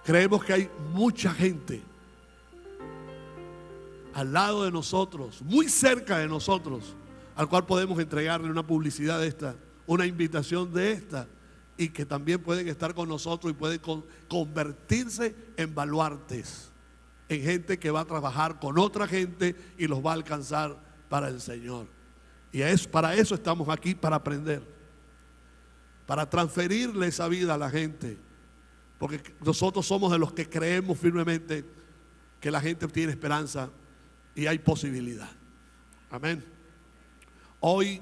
Creemos que hay mucha gente al lado de nosotros, muy cerca de nosotros, al cual podemos entregarle una publicidad de esta, una invitación de esta, y que también pueden estar con nosotros y pueden convertirse en baluartes, en gente que va a trabajar con otra gente y los va a alcanzar para el Señor. Y para eso estamos aquí, para aprender, para transferirle esa vida a la gente, porque nosotros somos de los que creemos firmemente que la gente tiene esperanza y hay posibilidad. Amén. Hoy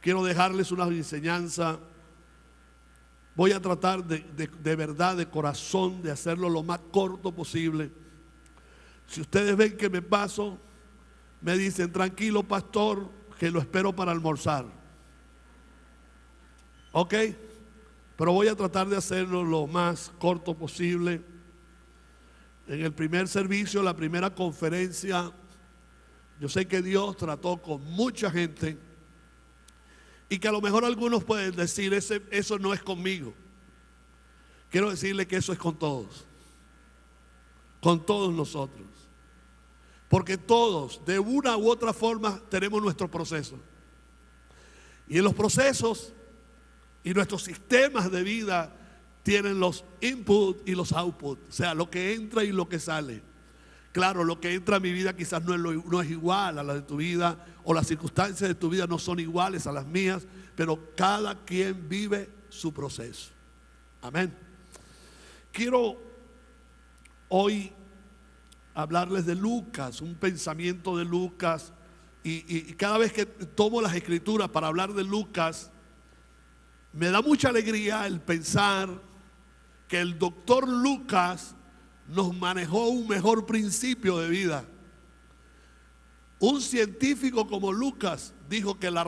quiero dejarles una enseñanza. Voy a tratar de verdad, de corazón, de hacerlo lo más corto posible. Si ustedes ven que me paso, me dicen: tranquilo, pastor, que lo espero para almorzar. ¿Ok? Pero voy a tratar de hacerlo lo más corto posible. En el primer servicio, la primera conferencia, yo sé que Dios trató con mucha gente y que a lo mejor algunos pueden decir: eso no es conmigo. Quiero decirle que eso es con todos nosotros, porque todos de una u otra forma tenemos nuestro proceso, y en los procesos y nuestros sistemas de vida tienen los input y los output, o sea, lo que entra y lo que sale. Claro, lo que entra a mi vida quizás no es igual a la de tu vida, o las circunstancias de tu vida no son iguales a las mías, pero cada quien vive su proceso. Amén. Quiero hoy hablarles de Lucas, un pensamiento de Lucas, y cada vez que tomo las escrituras para hablar de Lucas, me da mucha alegría el pensar que el doctor Lucas nos manejó un mejor principio de vida. Un científico como Lucas dijo que la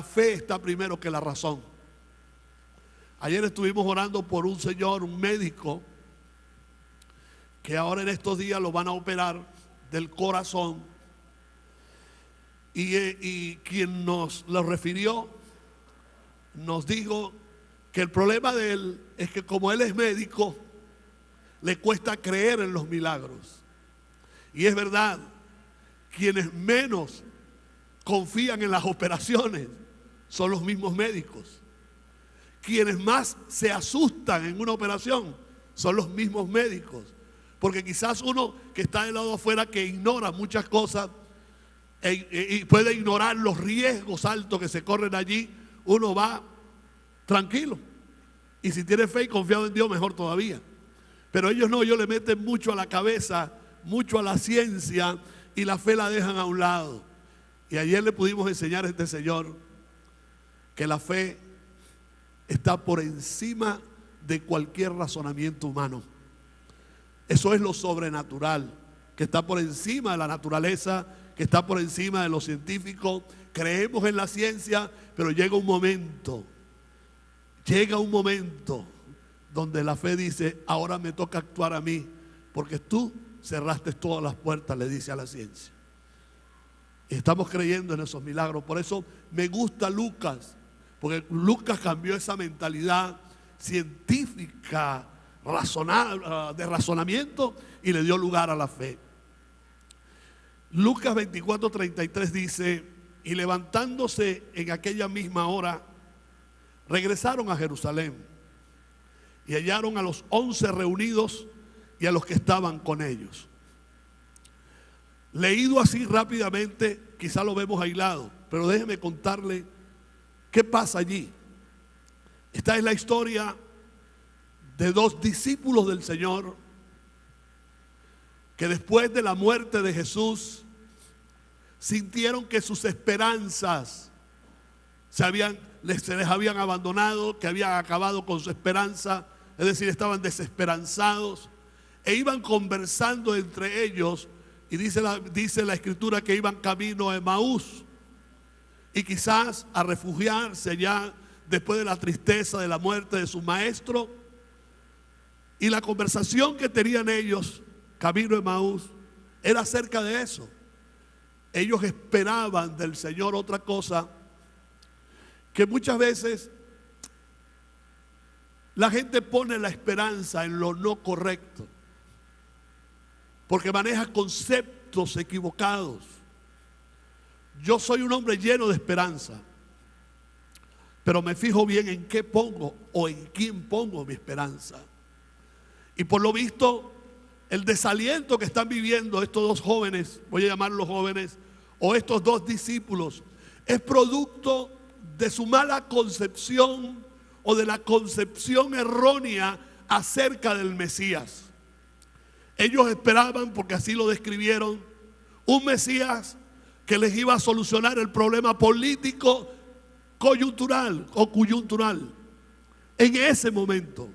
fe está primero que la razón. Ayer estuvimos orando por un señor, un médico, que ahora en estos días lo van a operar del corazón, y quien nos lo refirió nos dijo que el problema de él es que, como él es médico, le cuesta creer en los milagros. Y es verdad, quienes menos confían en las operaciones son los mismos médicos. Quienes más se asustan en una operación son los mismos médicos, porque quizás uno que está del lado afuera, que ignora muchas cosas y puede ignorar los riesgos altos que se corren allí, uno va tranquilo, y si tiene fe y confiado en Dios, mejor todavía. Pero ellos no, ellos le meten mucho a la cabeza, mucho a la ciencia, y la fe la dejan a un lado. Y ayer le pudimos enseñar a este señor que la fe está por encima de cualquier razonamiento humano. Eso es lo sobrenatural, que está por encima de la naturaleza, que está por encima de lo científico. Creemos en la ciencia, pero llega un momento donde la fe dice: ahora me toca actuar a mí, porque tú cerraste todas las puertas, le dice a la ciencia. Y estamos creyendo en esos milagros. Por eso me gusta Lucas, porque Lucas cambió esa mentalidad científica, de razonamiento, y le dio lugar a la fe. Lucas 24:33 dice: y levantándose en aquella misma hora, regresaron a Jerusalén y hallaron a los 11 reunidos y a los que estaban con ellos. Leído así rápidamente, quizá lo vemos aislado, pero déjeme contarle qué pasa allí. Esta es la historia de dos discípulos del Señor que, después de la muerte de Jesús, sintieron que sus esperanzas se les habían abandonado, que habían acabado con su esperanza, es decir, estaban desesperanzados, e iban conversando entre ellos, y dice la escritura que iban camino a Emaús, y quizás a refugiarse ya después de la tristeza de la muerte de su maestro. Y la conversación que tenían ellos camino a Emaús era acerca de eso. Ellos esperaban del Señor otra cosa que muchas veces La gente pone la esperanza en lo no correcto, porque maneja conceptos equivocados. Yo soy un hombre lleno de esperanza, pero me fijo bien en qué pongo o en quién pongo mi esperanza. Y por lo visto, el desaliento que están viviendo estos dos jóvenes, voy a llamarlos jóvenes, o estos dos discípulos, es producto de su mala concepción o de la concepción errónea acerca del Mesías. Ellos esperaban, porque así lo describieron, un Mesías que les iba a solucionar el problema político coyuntural o coyuntural en ese momento.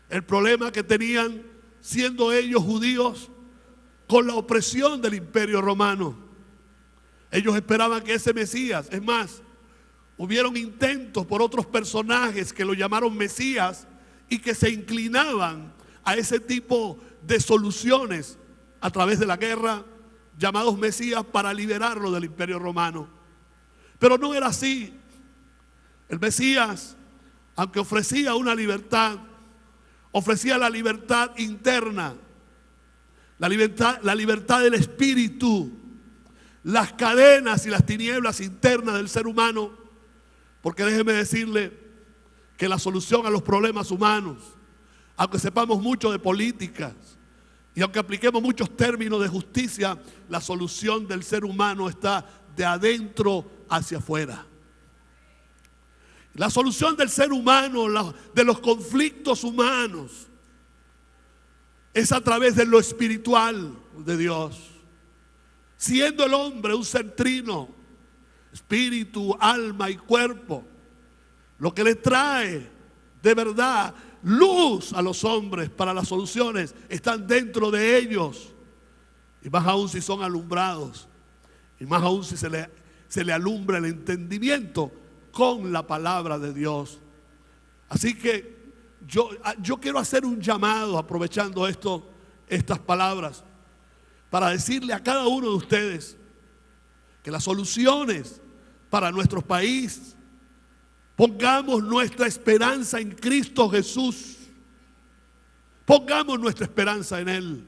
El problema que tenían, siendo ellos judíos, con la opresión del Imperio Romano. Ellos esperaban que ese Mesías, es más, hubieron intentos por otros personajes que lo llamaron Mesías y que se inclinaban a ese tipo de soluciones a través de la guerra, llamados Mesías, para liberarlo del Imperio Romano. Pero no era así. El Mesías, aunque ofrecía una libertad, ofrecía la libertad interna, la libertad del espíritu, las cadenas y las tinieblas internas del ser humano. Porque déjeme decirle que la solución a los problemas humanos, aunque sepamos mucho de políticas y aunque apliquemos muchos términos de justicia, la solución del ser humano está de adentro hacia afuera. La solución del ser humano, de los conflictos humanos, es a través de lo espiritual de Dios. Siendo el hombre un ser trino, espíritu, alma y cuerpo, lo que le trae de verdad luz a los hombres para las soluciones están dentro de ellos. Y más aún si son alumbrados, y más aún si se le alumbra el entendimiento con la palabra de Dios. Así que yo quiero hacer un llamado, aprovechando estas palabras, para decirle a cada uno de ustedes que las soluciones para nuestro país, pongamos nuestra esperanza en Cristo Jesús. Pongamos nuestra esperanza en Él.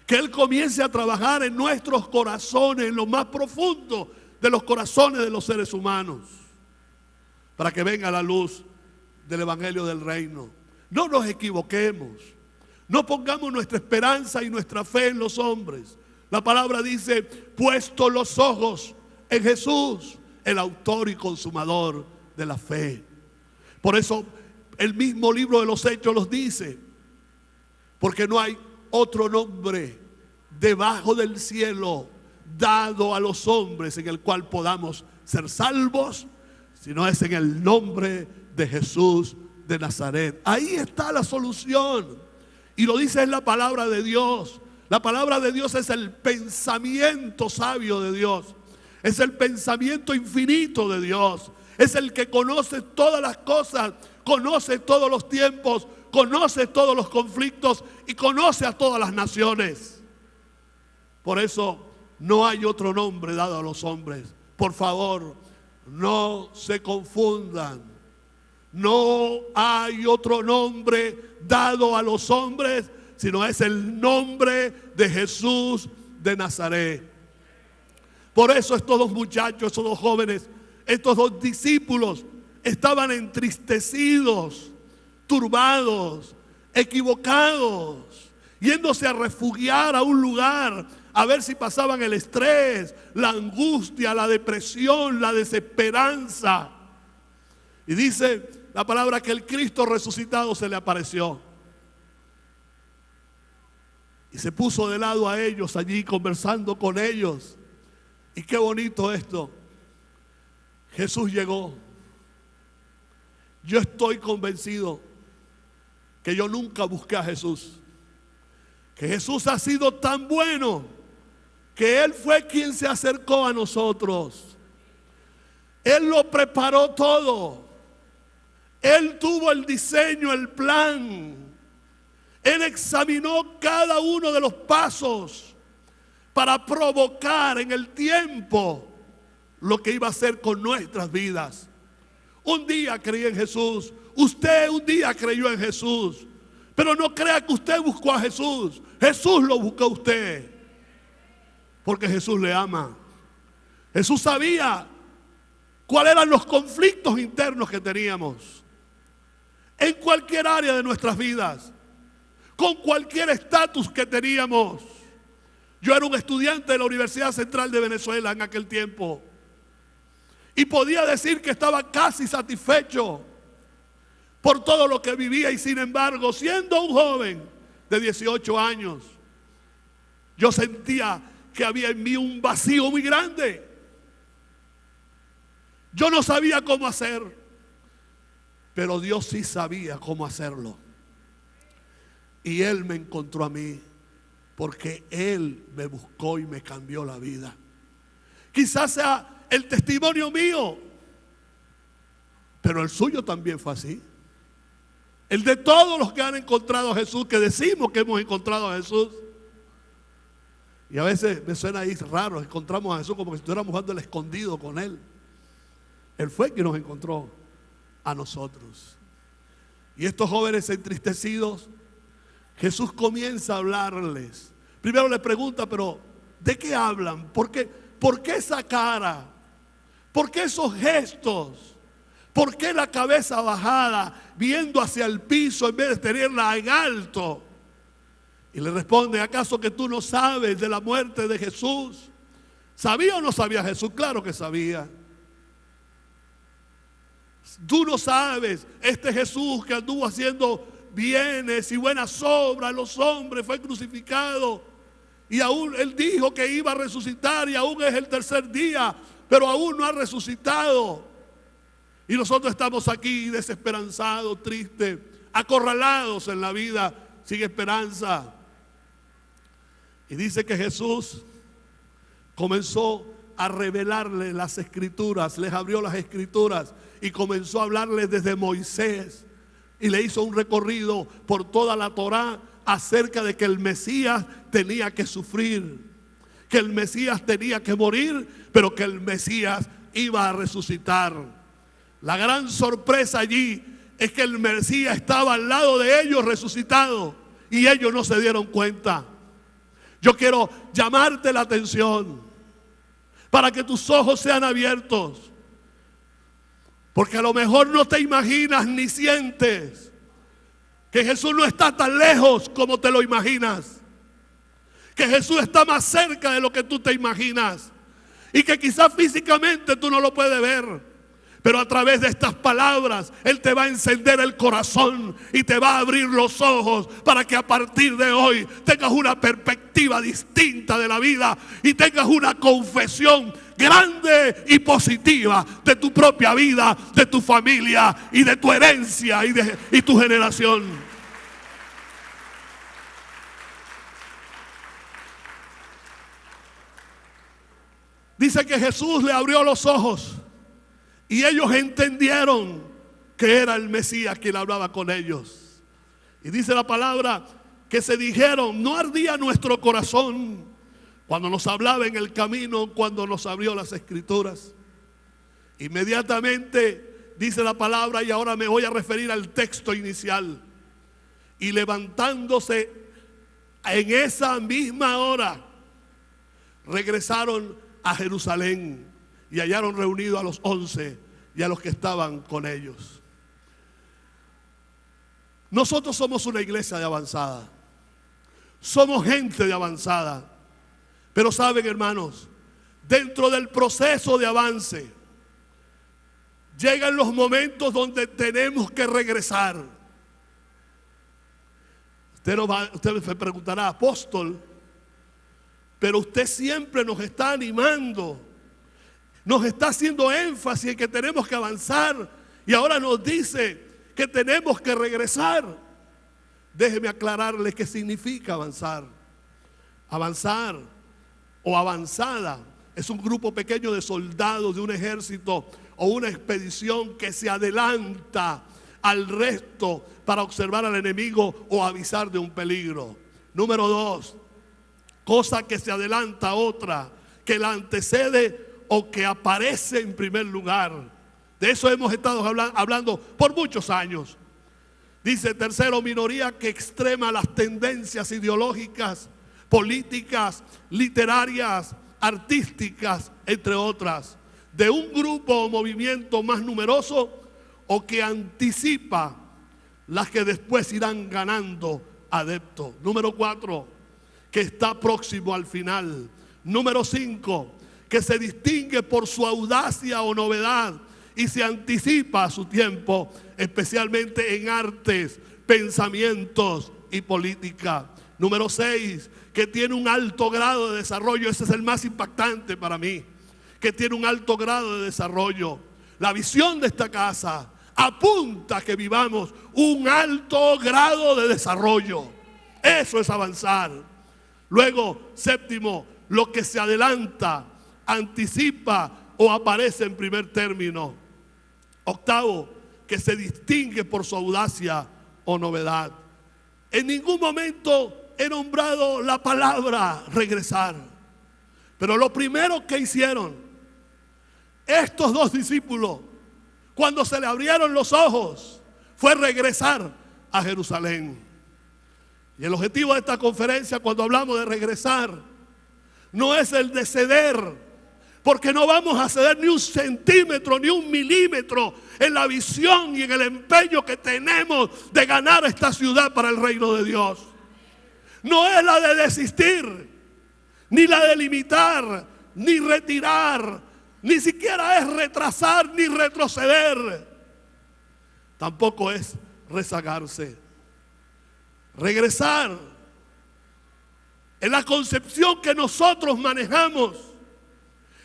Que Él comience a trabajar en nuestros corazones, en lo más profundo de los corazones de los seres humanos, para que venga la luz del Evangelio del Reino. No nos equivoquemos. No pongamos nuestra esperanza y nuestra fe en los hombres. La palabra dice, puesto los ojos en Jesús, el autor y consumador de la fe. Por eso el mismo libro de los Hechos los dice, porque no hay otro nombre debajo del cielo dado a los hombres en el cual podamos ser salvos, sino es en el nombre de Jesús de Nazaret. Ahí está la solución. Y lo dice en la palabra de Dios. La palabra de Dios es el pensamiento sabio de Dios. Es el pensamiento infinito de Dios. Es el que conoce todas las cosas, conoce todos los tiempos, conoce todos los conflictos y conoce a todas las naciones. Por eso no hay otro nombre dado a los hombres. Por favor, no se confundan. No hay otro nombre dado a los hombres, sino es el nombre de Jesús de Nazaret. Por eso estos dos muchachos, estos dos jóvenes, estos dos discípulos estaban entristecidos, turbados, equivocados, yéndose a refugiar a un lugar a ver si pasaban el estrés, la angustia, la depresión, la desesperanza. Y dice la palabra que el Cristo resucitado se le apareció y se puso de lado a ellos allí conversando con ellos. Y qué bonito esto. Jesús llegó. Yo estoy convencido que yo nunca busqué a Jesús, que Jesús ha sido tan bueno que Él fue quien se acercó a nosotros. Él lo preparó todo. Él tuvo el diseño, el plan. Él examinó cada uno de los pasos para provocar en el tiempo lo que iba a hacer con nuestras vidas. Un día creí en Jesús. Usted un día creyó en Jesús. Pero no crea que usted buscó a Jesús. Jesús lo buscó a usted. Porque Jesús le ama. Jesús sabía cuáles eran los conflictos internos que teníamos. En cualquier área de nuestras vidas. Con cualquier estatus que teníamos. Yo era un estudiante de la Universidad Central de Venezuela en aquel tiempo. Y podía decir que estaba casi satisfecho por todo lo que vivía. Y sin embargo, siendo un joven de 18 años, yo sentía que había en mí un vacío muy grande. Yo no sabía cómo hacer, pero Dios sí sabía cómo hacerlo. Y Él me encontró a mí, porque Él me buscó y me cambió la vida. Quizás sea el testimonio mío, pero el suyo también fue así. El de todos los que han encontrado a Jesús, que decimos que hemos encontrado a Jesús. Y a veces me suena ahí raro, encontramos a Jesús como que estuviéramos jugando el escondido con Él. Él fue quien nos encontró a nosotros. Y estos jóvenes entristecidos, Jesús comienza a hablarles. Primero les pregunta, pero ¿de qué hablan? ¿Por qué esa cara? ¿Por qué esos gestos? ¿Por qué la cabeza bajada, viendo hacia el piso en vez de tenerla en alto? Y le responde, ¿acaso que tú no sabes de la muerte de Jesús? ¿Sabía o no sabía Jesús? Claro que sabía. Tú no sabes, este Jesús que anduvo haciendo bienes y buenas obras a los hombres, fue crucificado. Y aún Él dijo que iba a resucitar y aún es el tercer día, pero aún no ha resucitado. Y nosotros estamos aquí desesperanzados, tristes, acorralados en la vida, sin esperanza. Y dice que Jesús comenzó a revelarle las escrituras, les abrió las escrituras y comenzó a hablarles desde Moisés. Y le hizo un recorrido por toda la Torá acerca de que el Mesías tenía que sufrir, que el Mesías tenía que morir, pero que el Mesías iba a resucitar. La gran sorpresa allí es que el Mesías estaba al lado de ellos resucitado y ellos no se dieron cuenta. Yo quiero llamarte la atención para que tus ojos sean abiertos. Porque a lo mejor no te imaginas ni sientes que Jesús no está tan lejos como te lo imaginas. Que Jesús está más cerca de lo que tú te imaginas. Y que quizás físicamente tú no lo puedes ver. Pero a través de estas palabras Él te va a encender el corazón y te va a abrir los ojos para que a partir de hoy tengas una perspectiva distinta de la vida y tengas una confesión grande y positiva de tu propia vida, de tu familia y de tu herencia y tu generación. Dice que Jesús le abrió los ojos. Y ellos entendieron que era el Mesías quien hablaba con ellos. Y dice la palabra que se dijeron, no ardía nuestro corazón cuando nos hablaba en el camino, cuando nos abrió las escrituras. Inmediatamente dice la palabra, y ahora me voy a referir al texto inicial. Y levantándose en esa misma hora, regresaron a Jerusalén. Y hallaron reunidos a los 11 y a los que estaban con ellos. Nosotros somos una iglesia de avanzada. Somos gente de avanzada. Pero saben, hermanos, dentro del proceso de avance, llegan los momentos donde tenemos que regresar. Usted me preguntará, apóstol, pero usted siempre nos está animando. Nos está haciendo énfasis en que tenemos que avanzar y ahora nos dice que tenemos que regresar. Déjeme aclararles qué significa avanzar. Avanzar o avanzada es un grupo pequeño de soldados de un ejército o una expedición que se adelanta al resto para observar al enemigo o avisar de un peligro. Número 2, cosa que se adelanta a otra, que la antecede o que aparece en primer lugar. De eso hemos estado hablando por muchos años. Dice, tercero, minoría que extrema las tendencias ideológicas, políticas, literarias, artísticas, entre otras, de un grupo o movimiento más numeroso o que anticipa las que después irán ganando adeptos. Número 4, que está próximo al final. Número 5, que se distingue por su audacia o novedad y se anticipa a su tiempo, especialmente en artes, pensamientos y política. Número 6, que tiene un alto grado de desarrollo. Ese es el más impactante para mí, que tiene un alto grado de desarrollo. La visión de esta casa apunta a que vivamos un alto grado de desarrollo. Eso es avanzar. Luego, séptimo, lo que se adelanta, anticipa o aparece en primer término. Octavo, que se distingue por su audacia o novedad. En ningún momento he nombrado la palabra regresar, pero lo primero que hicieron estos dos discípulos cuando se le abrieron los ojos fue regresar a Jerusalén. Y el objetivo de esta conferencia, cuando hablamos de regresar, no es el de ceder, porque no vamos a ceder ni un centímetro, ni un milímetro en la visión y en el empeño que tenemos de ganar esta ciudad para el reino de Dios. No es la de desistir, ni la de limitar, ni retirar, ni siquiera es retrasar ni retroceder. Tampoco es rezagarse. Regresar, en la concepción que nosotros manejamos,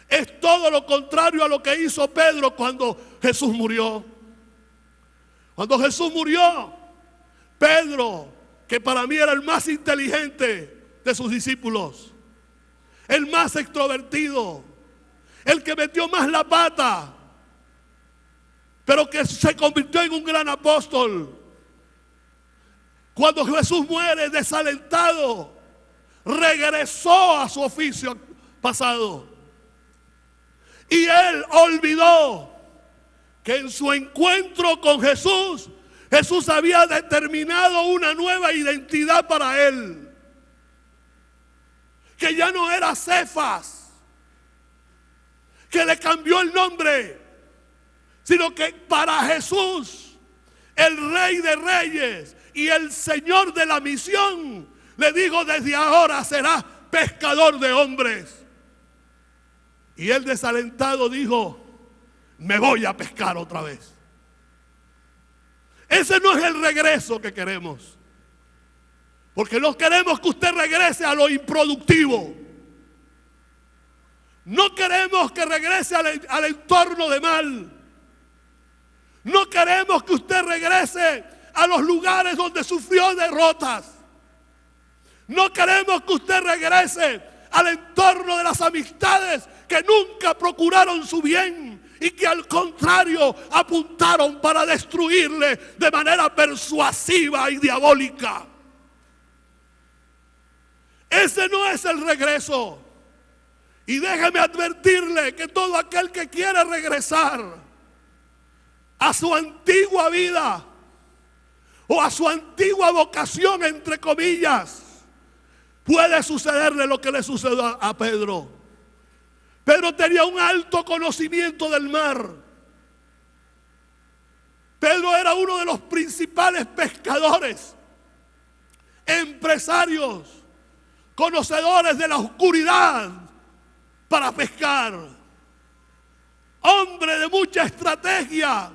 es todo lo contrario a lo que hizo Pedro cuando Jesús murió. Cuando Jesús murió, Pedro, que para mí era el más inteligente de sus discípulos, el más extrovertido, el que metió más la pata, pero que se convirtió en un gran apóstol. Cuando Jesús muere desalentado, regresó a su oficio pasado. Y él olvidó que en su encuentro con Jesús, Jesús había determinado una nueva identidad para él. Que ya no era Cefas, que le cambió el nombre, sino que para Jesús, el Rey de Reyes y el Señor de la misión, le dijo: desde ahora serás pescador de hombres. Y él desalentado dijo: me voy a pescar otra vez. Ese no es el regreso que queremos. Porque no queremos que usted regrese a lo improductivo. No queremos que regrese al entorno de mal. No queremos que usted regrese a los lugares donde sufrió derrotas. No queremos que usted regrese al entorno de las amistades que nunca procuraron su bien y que al contrario apuntaron para destruirle de manera persuasiva y diabólica. Ese no es el regreso. Y déjeme advertirle que todo aquel que quiere regresar a su antigua vida o a su antigua vocación, entre comillas, puede sucederle lo que le sucedió a Pedro. Pedro tenía un alto conocimiento del mar. Pedro era uno de los principales pescadores, empresarios, conocedores de la oscuridad para pescar. Hombre de mucha estrategia,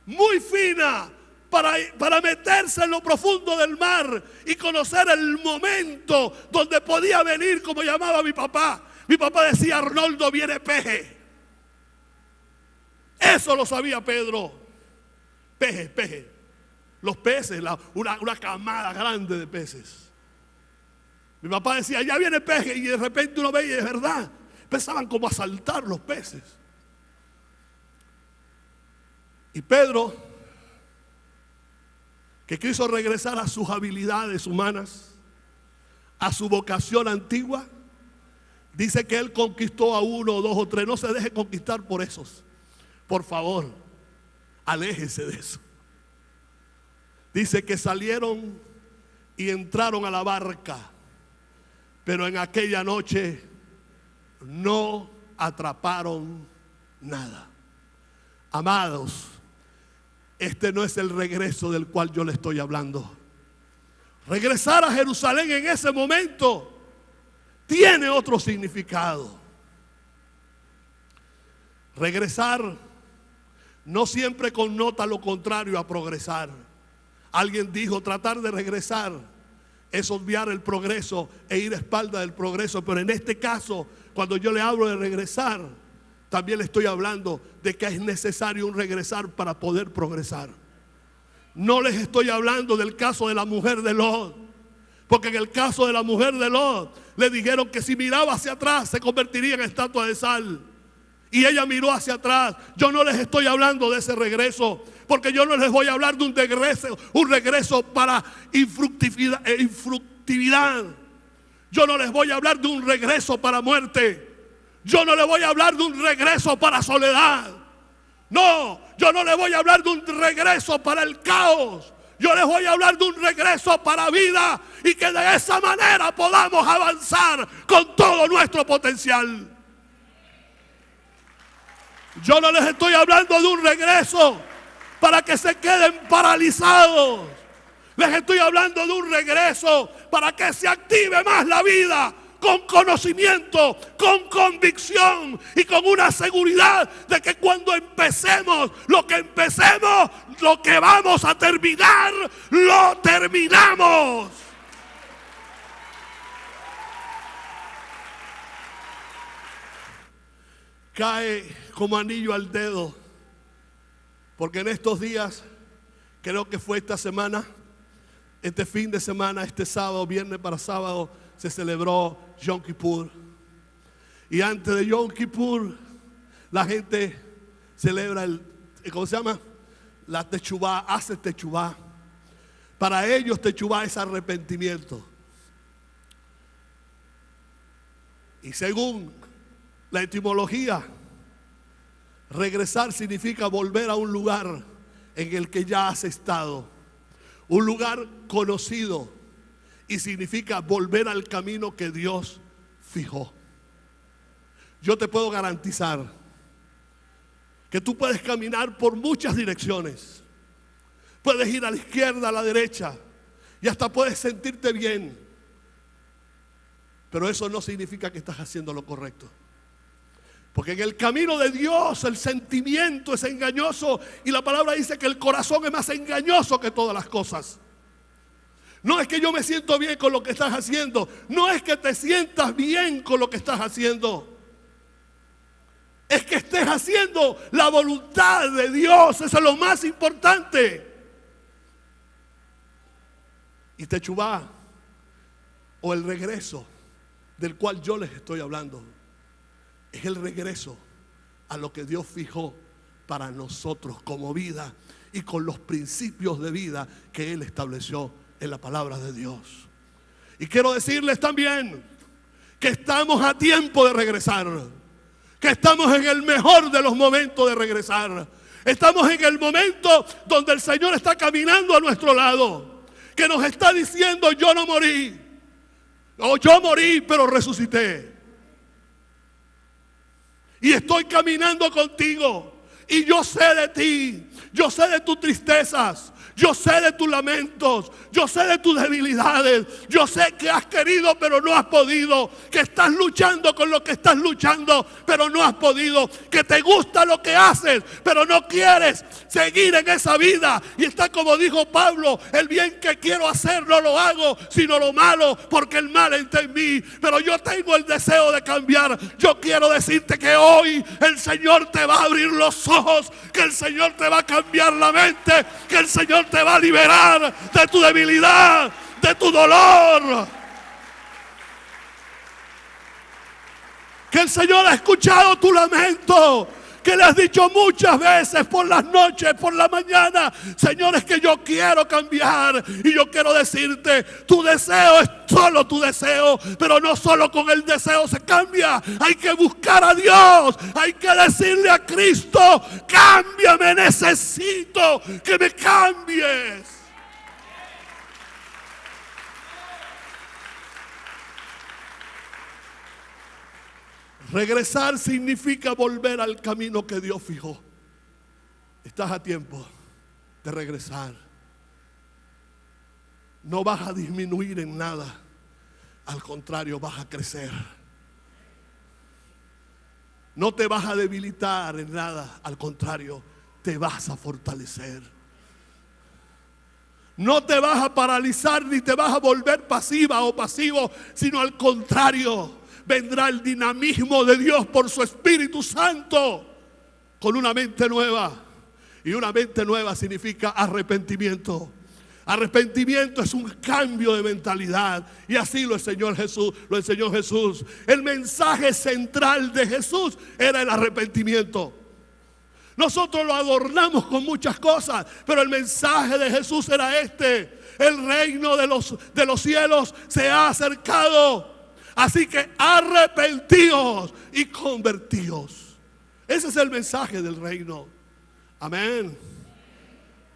muy fina, para meterse en lo profundo del mar y conocer el momento donde podía venir, como llamaba mi papá. Mi papá decía: Arnoldo, viene peje. Eso lo sabía Pedro. Peje. Los peces, una camada grande de peces. Mi papá decía: ya viene peje, y de repente uno veía, y es verdad, empezaban como a saltar los peces. Y Pedro, que quiso regresar a sus habilidades humanas, a su vocación antigua, dice que él conquistó a uno, dos o tres. No se deje conquistar por esos, por favor. Aléjese de eso. Dice que salieron y entraron a la barca, pero en aquella noche no atraparon nada. Amados, este no es el regreso del cual yo le estoy hablando. Regresar a Jerusalén en ese momento tiene otro significado. Regresar no siempre connota lo contrario a progresar. Alguien dijo, tratar de regresar es obviar el progreso e ir a espalda del progreso. Pero en este caso, cuando yo le hablo de regresar, también le estoy hablando de que es necesario un regresar para poder progresar. No les estoy hablando del caso de la mujer de Lot, porque en el caso de la mujer de Lot le dijeron que si miraba hacia atrás se convertiría en estatua de sal. Y ella miró hacia atrás. Yo no les estoy hablando de ese regreso, porque yo no les voy a hablar de un regreso para infructividad. Yo no les voy a hablar de un regreso para muerte. Yo no les voy a hablar de un regreso para soledad. No, yo no les voy a hablar de un regreso para el caos. Yo les voy a hablar de un regreso para vida, y que de esa manera podamos avanzar con todo nuestro potencial. Yo no les estoy hablando de un regreso para que se queden paralizados. Les estoy hablando de un regreso para que se active más la vida, con conocimiento, con convicción y con una seguridad de que cuando empecemos, lo que vamos a terminar, lo terminamos. Cae como anillo al dedo, porque en estos días, creo que fue esta semana, este fin de semana, este sábado, viernes para sábado, se celebró Yom Kippur. Y antes de Yom Kippur, la gente celebra ¿cómo se llama? La techubá, hace techubá. Para ellos techubá es arrepentimiento. Y según la etimología, regresar significa volver a un lugar en el que ya has estado, un lugar conocido, y significa volver al camino que Dios fijó. Yo te puedo garantizar que tú puedes caminar por muchas direcciones. Puedes ir a la izquierda, a la derecha, y hasta puedes sentirte bien. Pero eso no significa que estás haciendo lo correcto. Porque en el camino de Dios el sentimiento es engañoso, y la palabra dice que el corazón es más engañoso que todas las cosas. No es que yo me siento bien con lo que estás haciendo, no es que te sientas bien con lo que estás haciendo, es que estés haciendo la voluntad de Dios. Eso es lo más importante. Y techubá, o el regreso del cual yo les estoy hablando, es el regreso a lo que Dios fijó para nosotros como vida, y con los principios de vida que Él estableció en la palabra de Dios. Y quiero decirles también que estamos a tiempo de regresar, que estamos en el mejor de los momentos de regresar. Estamos en el momento donde el Señor está caminando a nuestro lado, que nos está diciendo: yo no morí, o yo morí pero resucité, y estoy caminando contigo, y yo sé de ti, yo sé de tus tristezas, yo sé de tus lamentos, yo sé de tus debilidades, yo sé que has querido pero no has podido, que estás luchando con lo que estás luchando pero no has podido, que te gusta lo que haces pero no quieres seguir en esa vida, y está como dijo Pablo: el bien que quiero hacer no lo hago, sino lo malo, porque el mal está en mí, pero yo tengo el deseo de cambiar. Yo quiero decirte que hoy el Señor te va a abrir los ojos, que el Señor te va a cambiar la mente, que el Señor te va a liberar de tu debilidad, de tu dolor. Que el Señor ha escuchado tu lamento, que le has dicho muchas veces por las noches, por la mañana: Señor, es que yo quiero cambiar. Y yo quiero decirte, tu deseo es solo tu deseo, pero no solo con el deseo se cambia. Hay que buscar a Dios, hay que decirle a Cristo: cámbiame, necesito que me cambies. Regresar significa volver al camino que Dios fijó. Estás a tiempo de regresar. No vas a disminuir en nada, al contrario, vas a crecer. No te vas a debilitar en nada, al contrario, te vas a fortalecer. No te vas a paralizar ni te vas a volver pasiva o pasivo, sino al contrario, vendrá el dinamismo de Dios por su Espíritu Santo con una mente nueva. Y una mente nueva significa arrepentimiento. Arrepentimiento es un cambio de mentalidad, y así lo enseñó Jesús. El mensaje central de Jesús era el arrepentimiento. Nosotros lo adornamos con muchas cosas, pero el mensaje de Jesús era este: el reino de los cielos se ha acercado. Así que arrepentíos y convertíos. Ese es el mensaje del reino. Amén.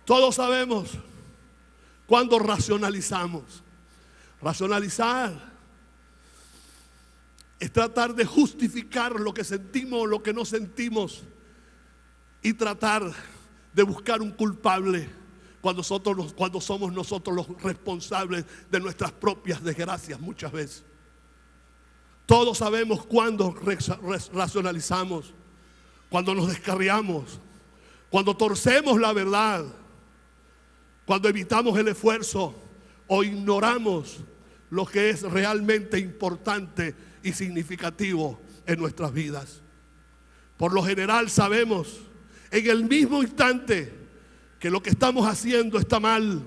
Todos sabemos cuando racionalizamos. Racionalizar es tratar de justificar lo que sentimos o lo que no sentimos, y tratar de buscar un culpable cuando somos nosotros los responsables de nuestras propias desgracias muchas veces. Todos sabemos cuando racionalizamos, cuando nos descarriamos, cuando torcemos la verdad, cuando evitamos el esfuerzo o ignoramos lo que es realmente importante y significativo en nuestras vidas. Por lo general sabemos en el mismo instante que lo que estamos haciendo está mal,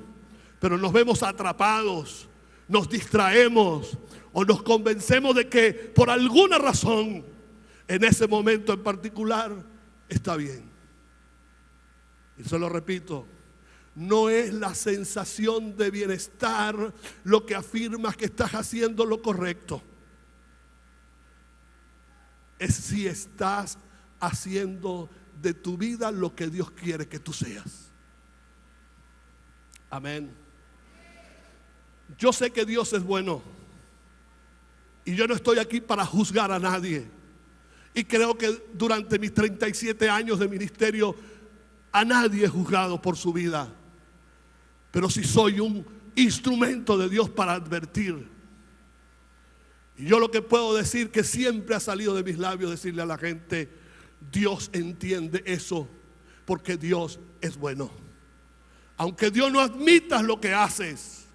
pero nos vemos atrapados, nos distraemos o nos convencemos de que por alguna razón en ese momento en particular está bien. Y se lo repito, no es la sensación de bienestar lo que afirmas que estás haciendo lo correcto. Es si estás haciendo de tu vida lo que Dios quiere que tú seas. Amén. Yo sé que Dios es bueno, y yo no estoy aquí para juzgar a nadie. Y creo que durante mis 37 años de ministerio a nadie he juzgado por su vida. Pero sí soy un instrumento de Dios para advertir. Y yo lo que puedo decir, que siempre ha salido de mis labios, decirle a la gente: Dios entiende eso, porque Dios es bueno. Aunque Dios no admitas lo que haces,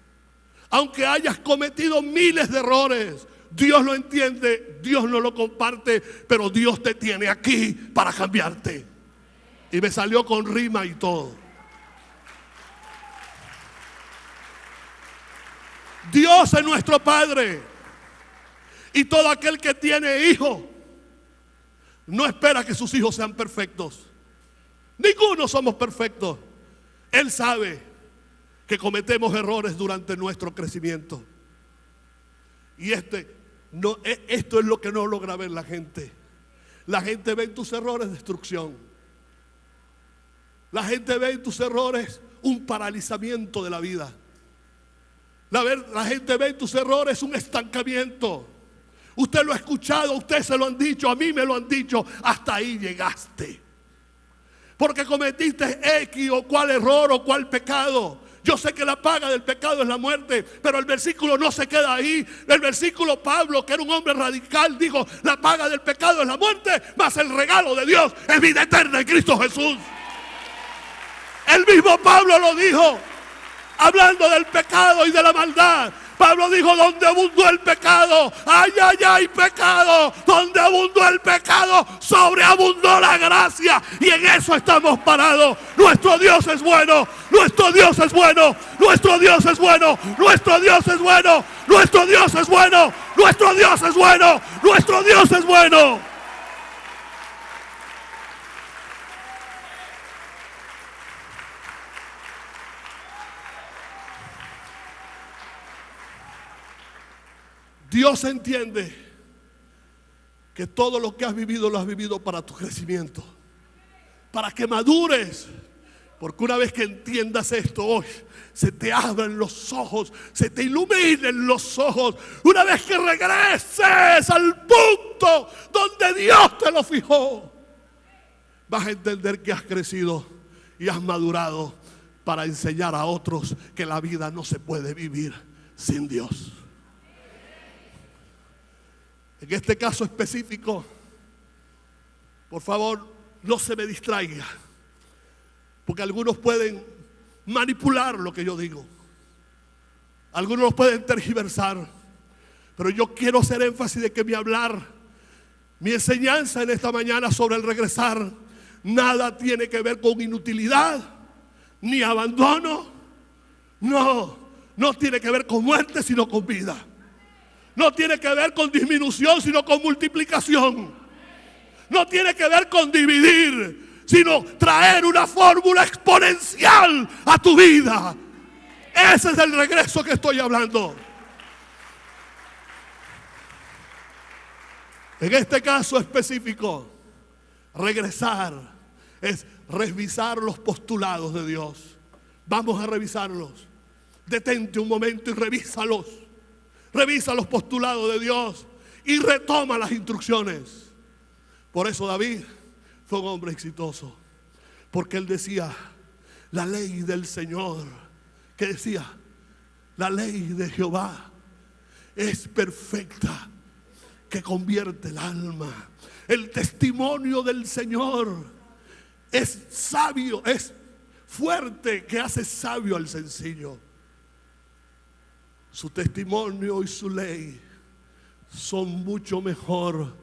aunque hayas cometido miles de errores, Dios lo entiende, Dios no lo comparte, pero Dios te tiene aquí para cambiarte. Y me salió con rima y todo. Dios es nuestro Padre, y todo aquel que tiene hijos no espera que sus hijos sean perfectos. Ninguno somos perfectos. Él sabe que cometemos errores durante nuestro crecimiento. Y esto es lo que no logra ver la gente. La gente ve en tus errores destrucción. La gente ve en tus errores un paralizamiento de la vida. La gente ve en tus errores un estancamiento. Usted lo ha escuchado, usted se lo han dicho, a mí me lo han dicho: hasta ahí llegaste, porque cometiste X o cual error o cual pecado. Yo sé que la paga del pecado es la muerte, pero el versículo no se queda ahí. El versículo, Pablo, que era un hombre radical, dijo: la paga del pecado es la muerte, mas el regalo de Dios es vida eterna en Cristo Jesús. El mismo Pablo lo dijo, hablando del pecado y de la maldad. Pablo dijo: donde abundó el pecado, ay, pecado. Donde abundó el pecado, sobreabundó la gracia. Y en eso estamos parados. Nuestro Dios es bueno, nuestro Dios es bueno, nuestro Dios es bueno, nuestro Dios es bueno, nuestro Dios es bueno, nuestro Dios es bueno, nuestro Dios es bueno. Dios entiende que todo lo que has vivido lo has vivido para tu crecimiento, para que madures. Porque una vez que entiendas esto hoy, se te abren los ojos, se te iluminen los ojos. Una vez que regreses al punto donde Dios te lo fijó, vas a entender que has crecido y has madurado para enseñar a otros que la vida no se puede vivir sin Dios. En este caso específico, por favor, no se me distraiga, porque algunos pueden manipular lo que yo digo, algunos los pueden tergiversar, pero yo quiero hacer énfasis de que mi hablar, mi enseñanza en esta mañana sobre el regresar, nada tiene que ver con inutilidad ni abandono. No tiene que ver con muerte, sino con vida. No tiene que ver con disminución, sino con multiplicación. No tiene que ver con dividir, sino traer una fórmula exponencial a tu vida. Ese es el regreso que estoy hablando. En este caso específico, regresar es revisar los postulados de Dios. Vamos a revisarlos. Detente un momento y revísalos. Revisa los postulados de Dios y retoma las instrucciones. Por eso David fue un hombre exitoso, porque él decía: la ley del Señor, ¿qué decía? La ley de Jehová es perfecta, que convierte el alma. El testimonio del Señor es sabio, es fuerte, que hace sabio al sencillo. Su testimonio y su ley son mucho mejor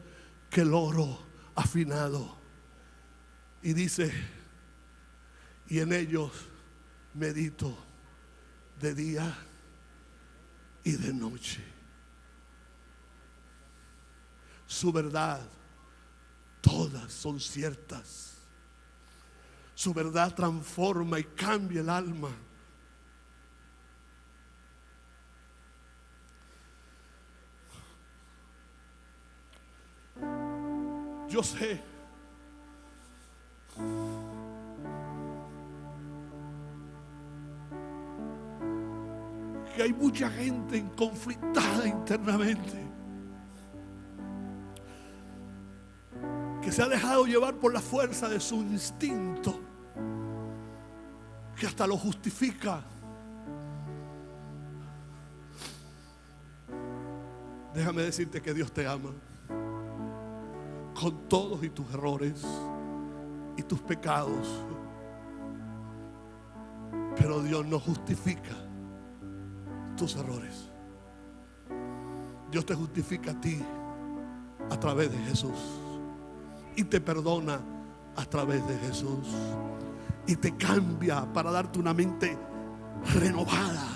que el oro afinado. Y dice: y en ellos medito de día y de noche. Su verdad, todas son ciertas. Su verdad transforma y cambia el alma. Yo sé que hay mucha gente conflictada internamente, que se ha dejado llevar por la fuerza de su instinto, que hasta lo justifica. Déjame decirte que Dios te ama, con todos y tus errores y tus pecados. Pero Dios no justifica tus errores. Dios te justifica a ti a través de Jesús, y te perdona a través de Jesús, y te cambia para darte una mente renovada.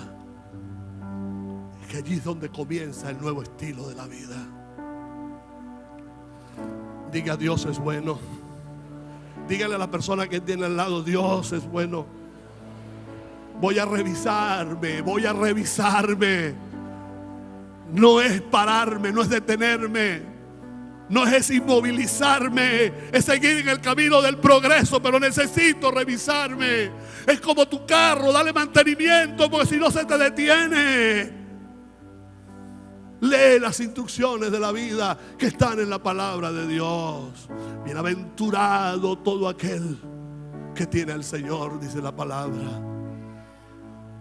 Que allí es donde comienza el nuevo estilo de la vida. Diga: Dios es bueno. Dígale a la persona que tiene al lado: Dios es bueno. Voy a revisarme, voy a revisarme. No es pararme, no es detenerme, no es inmovilizarme, es seguir en el camino del progreso, pero necesito revisarme. Es como tu carro, dale mantenimiento, porque si no se te detiene. Lee las instrucciones de la vida que están en la palabra de Dios. Bienaventurado todo aquel que tiene al Señor, dice la palabra.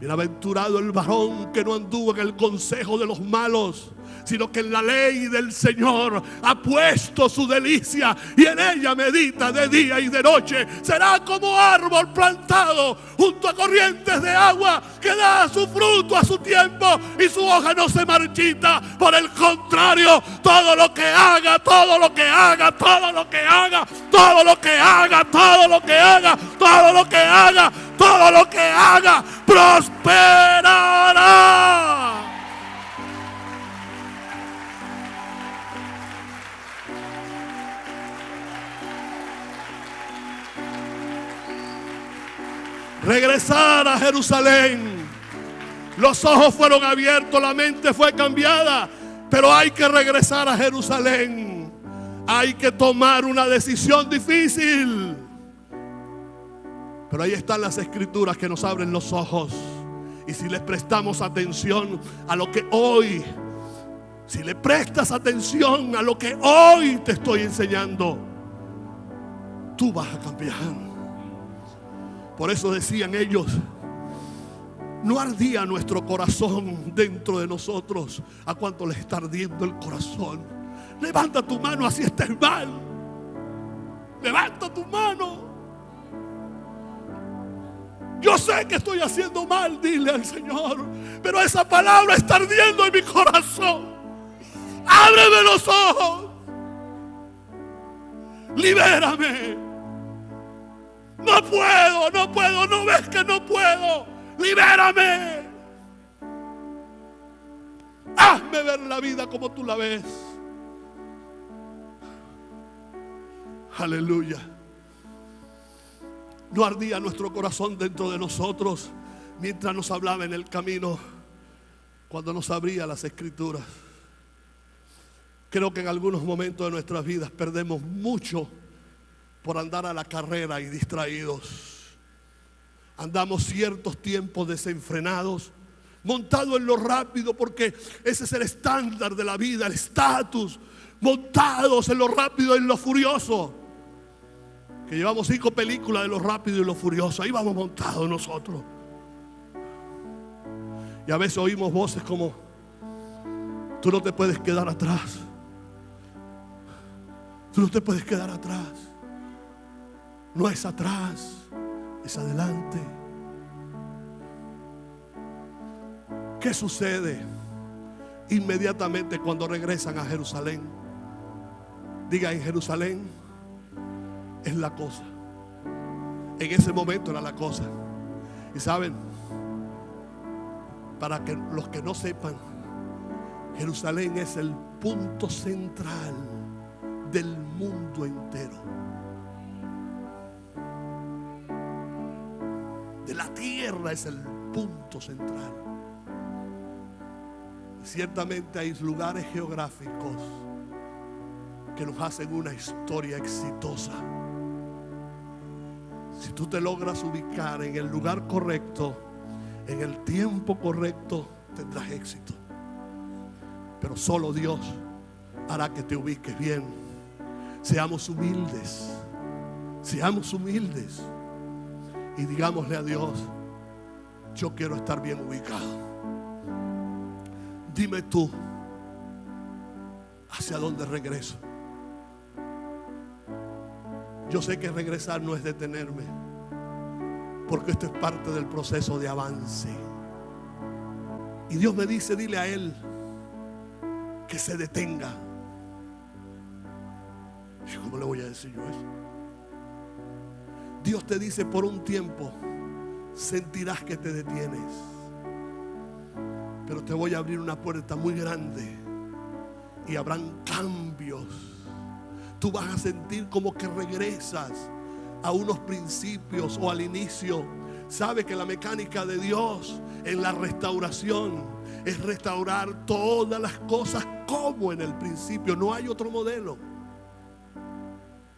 Bienaventurado el varón que no anduvo en el consejo de los malos, sino que en la ley del Señor ha puesto su delicia, y en ella medita de día y de noche. Será como árbol plantado junto a corrientes de agua, que da su fruto a su tiempo y su hoja no se marchita. Por el contrario, todo lo que haga, todo lo que haga, todo lo que haga, todo lo que haga, todo lo que haga, todo lo que haga, todo lo que haga, prosperará. Regresar a Jerusalén. Los ojos fueron abiertos, la mente fue cambiada. Pero hay que regresar a Jerusalén. Hay que tomar una decisión difícil. Pero ahí están las escrituras que nos abren los ojos. Y si les prestamos atención a lo que hoy, si le prestas atención a lo que hoy te estoy enseñando, tú vas a cambiar. Por eso decían ellos: no ardía nuestro corazón dentro de nosotros. ¿A cuánto le está ardiendo el corazón? Levanta tu mano así estés mal. Levanta tu mano. Yo sé que estoy haciendo mal, dile al Señor, pero esa palabra está ardiendo en mi corazón. Ábreme los ojos. Libérame. No puedo, no ves que no puedo. Libérame. Hazme ver la vida como tú la ves. Aleluya. No ardía nuestro corazón dentro de nosotros mientras nos hablaba en el camino, cuando nos abría las escrituras. Creo que en algunos momentos de nuestras vidas perdemos mucho por andar a la carrera y distraídos. Andamos ciertos tiempos desenfrenados, montados en lo rápido, porque ese es el estándar de la vida, el estatus. Montados en lo rápido y en lo furioso. Que llevamos 5 películas de lo rápido y lo furioso. Ahí vamos montados nosotros. Y a veces oímos voces como: tú no te puedes quedar atrás. Tú no te puedes quedar atrás. No es atrás, es adelante. ¿Qué sucede inmediatamente cuando regresan a Jerusalén? Diga: en Jerusalén es la cosa. En ese momento era la cosa. Y saben, para que los que no sepan, Jerusalén es el punto central del mundo entero. De la tierra es el punto central. Ciertamente hay lugares geográficos que nos hacen una historia exitosa. Si tú te logras ubicar en el lugar correcto, en el tiempo correcto, tendrás éxito. Pero solo Dios hará que te ubiques bien. Seamos humildes. Seamos humildes. Y digámosle a Dios: yo quiero estar bien ubicado. Dime tú, ¿hacia dónde regreso? Yo sé que regresar no es detenerme, porque esto es parte del proceso de avance. Y Dios me dice: dile a Él que se detenga. ¿Y cómo le voy a decir yo eso? Dios te dice: por un tiempo sentirás que te detienes, pero te voy a abrir una puerta muy grande y habrán cambios. Tú vas a sentir como que regresas a unos principios o al inicio. Sabe que la mecánica de Dios en la restauración es restaurar todas las cosas como en el principio. No hay otro modelo.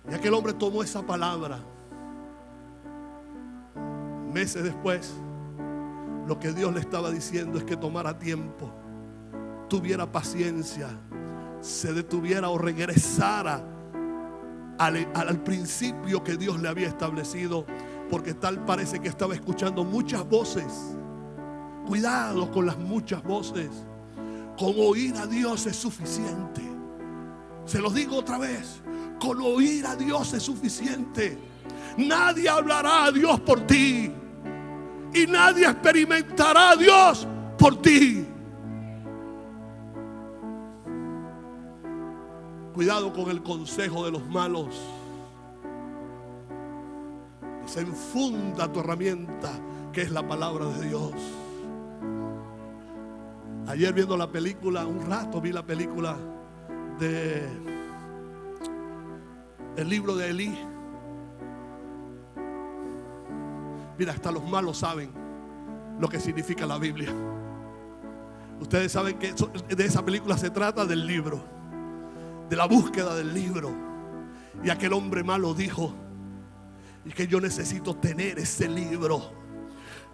Y aquel hombre tomó esa palabra. Meses después, lo que Dios le estaba diciendo es que tomara tiempo, tuviera paciencia, se detuviera o regresara al principio que Dios le había establecido, porque tal parece que estaba escuchando muchas voces. Cuidado con las muchas voces. Con oír a Dios es suficiente. Se los digo otra vez: con oír a Dios es suficiente. Nadie hablará a Dios por ti y nadie experimentará a Dios por ti. Cuidado con el consejo de los malos. Desenfunda tu herramienta, que es la palabra de Dios. Ayer viendo la película, un rato vi la película de el libro de Elí. Mira, hasta los malos saben lo que significa la Biblia. Ustedes saben que de esa película se trata del libro, de la búsqueda del libro. Y aquel hombre malo dijo: y que yo necesito tener ese libro,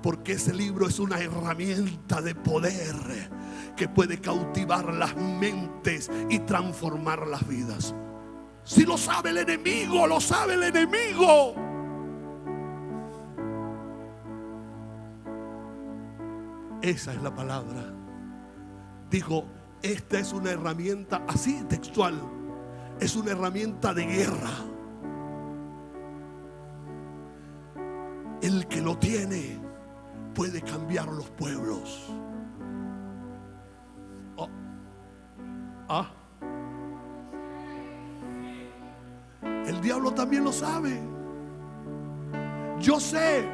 porque ese libro es una herramienta de poder que puede cautivar las mentes y transformar las vidas. Si lo sabe el enemigo, lo sabe el enemigo. Esa es la palabra. Dijo: esta es una herramienta, así textual, es una herramienta de guerra. El que lo tiene puede cambiar los pueblos. El diablo también lo sabe. Yo sé,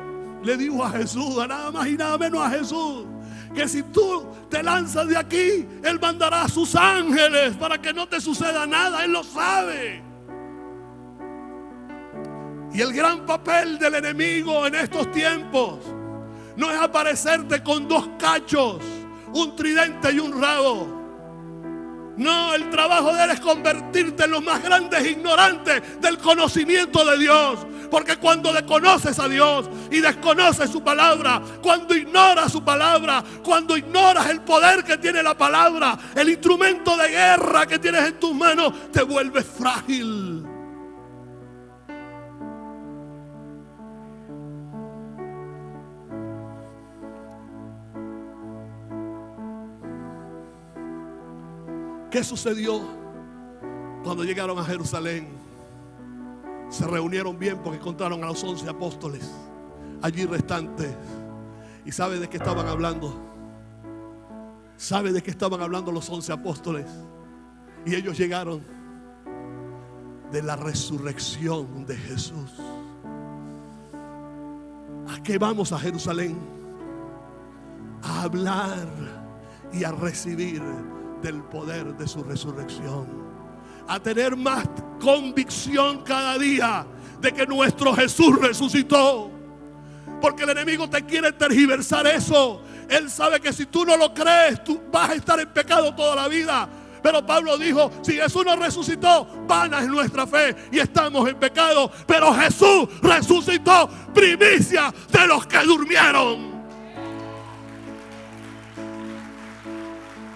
le dijo a Jesús, a nada más y nada menos a Jesús, que si tú te lanzas de aquí, Él mandará a sus ángeles para que no te suceda nada. Él lo sabe. Y el gran papel del enemigo en estos tiempos no es aparecerte con 2 cachos, un tridente y un rabo. No, el trabajo de Él es convertirte en los más grandes ignorantes del conocimiento de Dios. Porque cuando desconoces a Dios y desconoces su palabra, cuando ignoras su palabra, cuando ignoras el poder que tiene la palabra, el instrumento de guerra que tienes en tus manos, te vuelves frágil. ¿Qué sucedió cuando llegaron a Jerusalén? Se reunieron bien porque encontraron a los 11 apóstoles allí restantes. ¿Y sabe de qué estaban hablando? ¿Sabe de qué estaban hablando los 11 apóstoles? Y ellos llegaron de la resurrección de Jesús. ¿A qué vamos a Jerusalén? A hablar y a recibir del poder de su resurrección, a tener más convicción cada día de que nuestro Jesús resucitó. Porque el enemigo te quiere tergiversar eso. Él sabe que si tú no lo crees, tú vas a estar en pecado toda la vida. Pero Pablo dijo: si Jesús no resucitó, vana es nuestra fe y estamos en pecado. Pero Jesús resucitó, primicia de los que durmieron.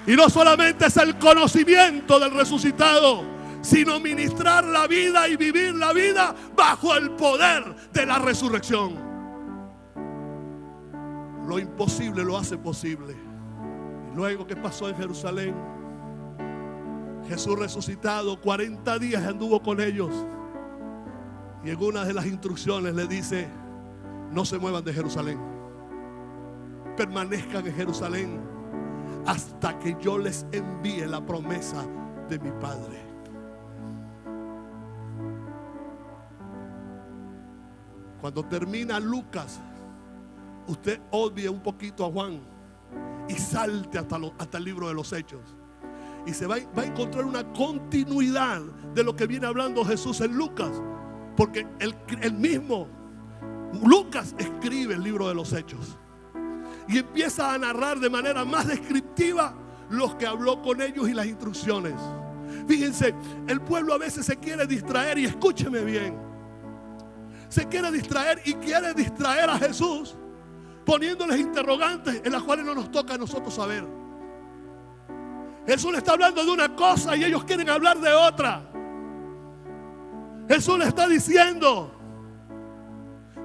Y no solamente es el conocimiento del resucitado, sino ministrar la vida y vivir la vida bajo el poder de la resurrección. Lo imposible lo hace posible. Y luego, ¿qué pasó en Jerusalén? Jesús resucitado, 40 días anduvo con ellos. Y en una de las instrucciones le dice: no se muevan de Jerusalén, permanezcan en Jerusalén hasta que yo les envíe la promesa de mi Padre. Cuando termina Lucas, usted obvie un poquito a Juan y salte hasta el libro de los Hechos. Y se va a encontrar una continuidad de lo que viene hablando Jesús en Lucas. Porque el mismo Lucas escribe el libro de los Hechos. Y empieza a narrar de manera más descriptiva los que habló con ellos y las instrucciones. Fíjense, el pueblo a veces se quiere distraer, y escúcheme bien, se quiere distraer y quiere distraer a Jesús poniéndoles interrogantes en las cuales no nos toca a nosotros saber. Jesús le está hablando de una cosa y ellos quieren hablar de otra. Jesús le está diciendo,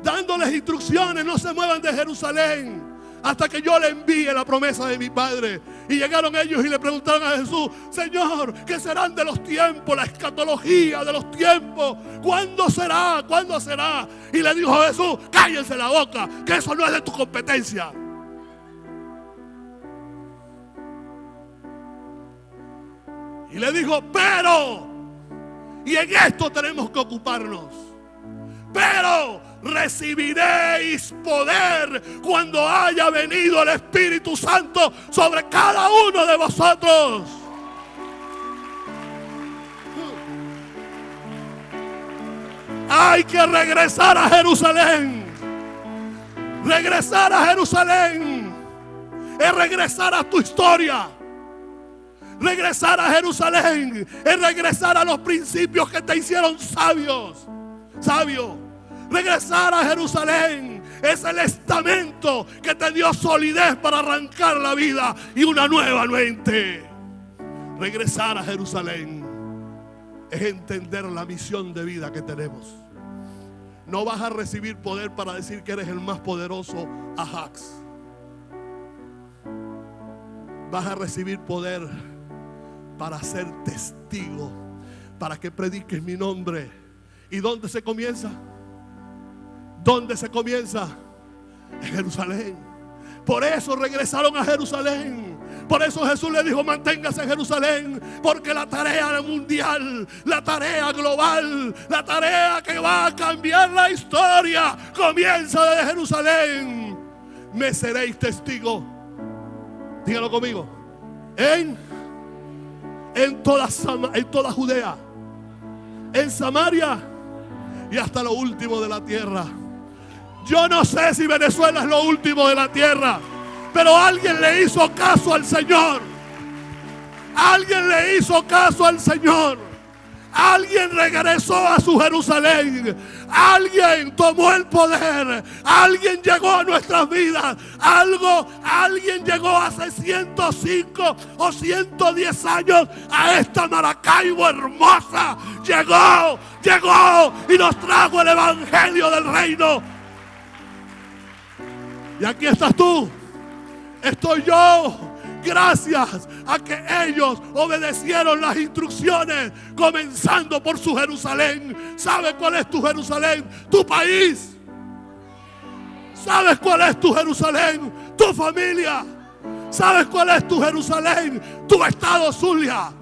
dándoles instrucciones: no se muevan de Jerusalén hasta que yo le envíe la promesa de mi Padre. Y llegaron ellos y le preguntaron a Jesús: Señor, ¿qué serán de los tiempos? La escatología de los tiempos, ¿cuándo será? ¿Cuándo será? Y le dijo Jesús: cállense la boca, que eso no es de tu competencia. Y le dijo: pero, y en esto tenemos que ocuparnos, pero recibiréis poder cuando haya venido el Espíritu Santo sobre cada uno de vosotros. Hay que regresar a Jerusalén. Regresar a Jerusalén. es regresar a tu historia. Regresar a Jerusalén es regresar a los principios que te hicieron sabio. Regresar a Jerusalén es el estamento que te dio solidez para arrancar la vida y una nueva mente. Regresar a Jerusalén es entender la misión de vida que tenemos. No vas a recibir poder para decir que eres el más poderoso Ajax. Vas a recibir poder para ser testigo, para que prediques mi nombre. ¿Y dónde se comienza? ¿Dónde se comienza? En Jerusalén. Por eso regresaron a Jerusalén. Por eso Jesús le dijo: manténgase en Jerusalén, porque la tarea mundial, la tarea global, la tarea que va a cambiar la historia comienza desde Jerusalén. Me seréis testigo, dígalo conmigo, en toda Judea, en Samaria y hasta lo último de la tierra. Yo no sé si Venezuela es lo último de la tierra, pero alguien le hizo caso al Señor. Alguien le hizo caso al Señor. Alguien regresó a su Jerusalén. Alguien tomó el poder. Alguien llegó a nuestras vidas. Alguien llegó hace 105 o 110 años a esta Maracaibo hermosa. Llegó y nos trajo el evangelio del reino. Y aquí estás tú, estoy yo, gracias a que ellos obedecieron las instrucciones, comenzando por su Jerusalén. ¿Sabes cuál es tu Jerusalén? Tu país. ¿Sabes cuál es tu Jerusalén? Tu familia. ¿Sabes cuál es tu Jerusalén? Tu estado Zulia.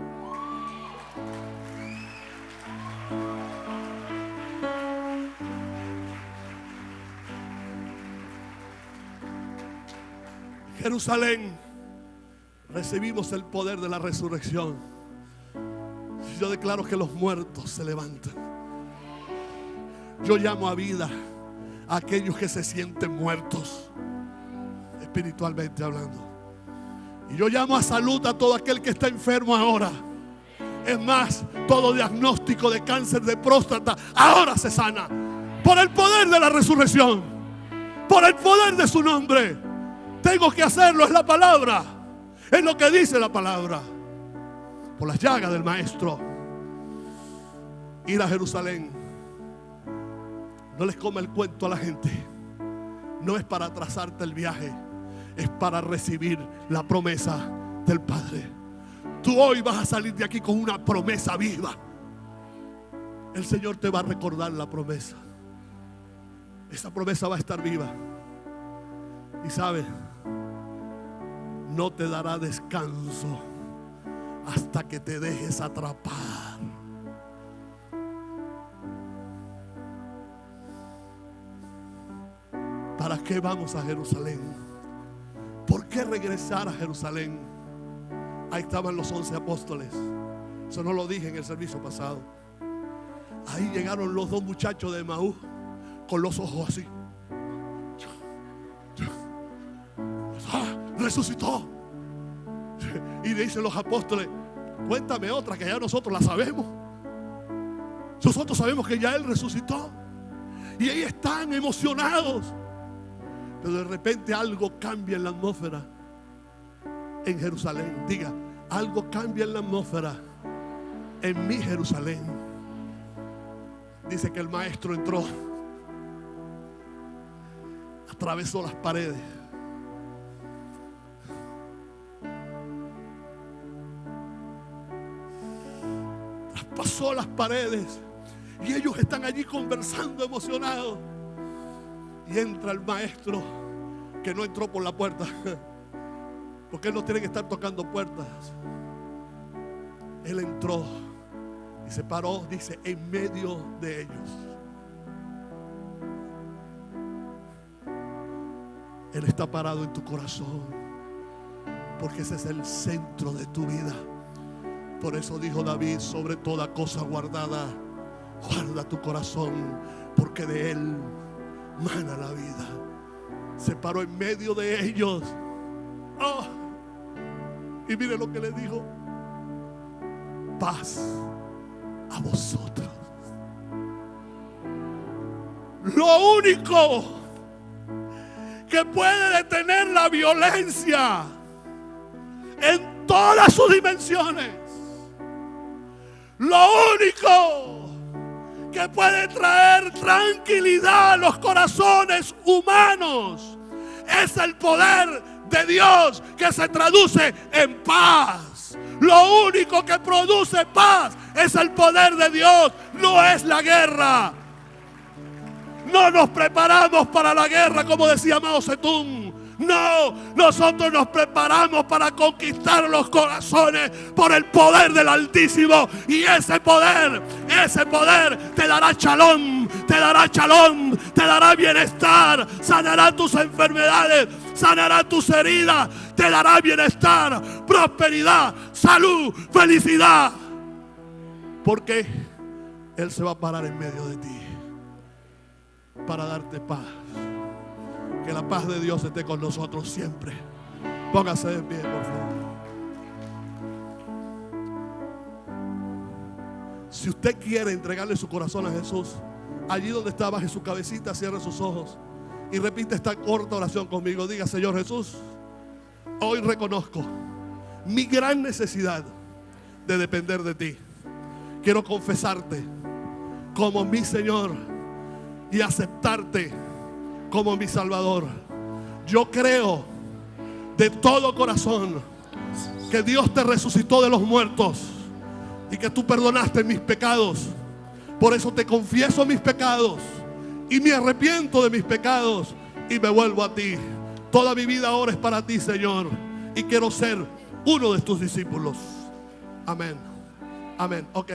Jerusalén, recibimos el poder de la resurrección. Yo declaro que los muertos se levantan. Yo llamo a vida a aquellos que se sienten muertos, espiritualmente hablando. Y yo llamo a salud a todo aquel que está enfermo ahora. Es más, todo diagnóstico de cáncer de próstata ahora se sana por el poder de la resurrección, por el poder de su nombre. Tengo que hacerlo, es la palabra, es lo que dice la palabra. Por las llagas del Maestro. Ir a Jerusalén. No les coma el cuento a la gente. No es para atrasarte el viaje, es para recibir la promesa del Padre. Tú hoy vas a salir de aquí con una promesa viva. El Señor te va a recordar la promesa. Esa promesa va a estar viva. Y sabes, no te dará descanso hasta que te dejes atrapar. ¿Para qué vamos a Jerusalén? ¿Por qué regresar a Jerusalén? Ahí estaban los 11 apóstoles. Eso no lo dije en el servicio pasado. Ahí llegaron los 2 muchachos de Emaús con los ojos así. Resucitó. Y dicen los apóstoles: cuéntame otra que ya nosotros la sabemos. Nosotros sabemos que ya Él resucitó. Y ahí están emocionados. Pero de repente algo cambia en la atmósfera en Jerusalén. Diga: algo cambia en la atmósfera en mi Jerusalén. Dice que el Maestro entró, atravesó las paredes, traspasó las paredes, y ellos están allí conversando emocionados. Y entra el Maestro, que no entró por la puerta, porque Él no tiene que estar tocando puertas. Él entró y se paró, dice, en medio de ellos. Él está parado en tu corazón, porque ese es el centro de tu vida. Por eso dijo David: sobre toda cosa guardada, guarda tu corazón, porque de él mana la vida. Se paró en medio de ellos. Oh, Y mire lo que le dijo: paz a vosotros. Lo único que puede detener la violencia en todas sus dimensiones, lo único que puede traer tranquilidad a los corazones humanos, es el poder de Dios, que se traduce en paz. Lo único que produce paz es el poder de Dios, no es la guerra. No nos preparamos para la guerra, como decía Mao Zedong. No, nosotros nos preparamos para conquistar los corazones por el poder del Altísimo. Y ese poder te dará shalom, te dará bienestar, sanará tus enfermedades, sanará tus heridas, te dará bienestar, prosperidad, salud, felicidad. Porque Él se va a parar en medio de ti para darte paz. Que la paz de Dios esté con nosotros siempre. Póngase de pie, por favor. Si usted quiere entregarle su corazón a Jesús, allí donde está, baje su cabecita, cierre sus ojos y repite esta corta oración conmigo. Diga: Señor Jesús, hoy reconozco mi gran necesidad de depender de ti. Quiero confesarte como mi Señor y aceptarte como mi Salvador. Yo creo de todo corazón que Dios te resucitó de los muertos y que tú perdonaste mis pecados. Por eso te confieso mis pecados y me arrepiento de mis pecados y me vuelvo a ti. Toda mi vida ahora es para ti, Señor, y quiero ser uno de tus discípulos. Amén. Amén. Ok.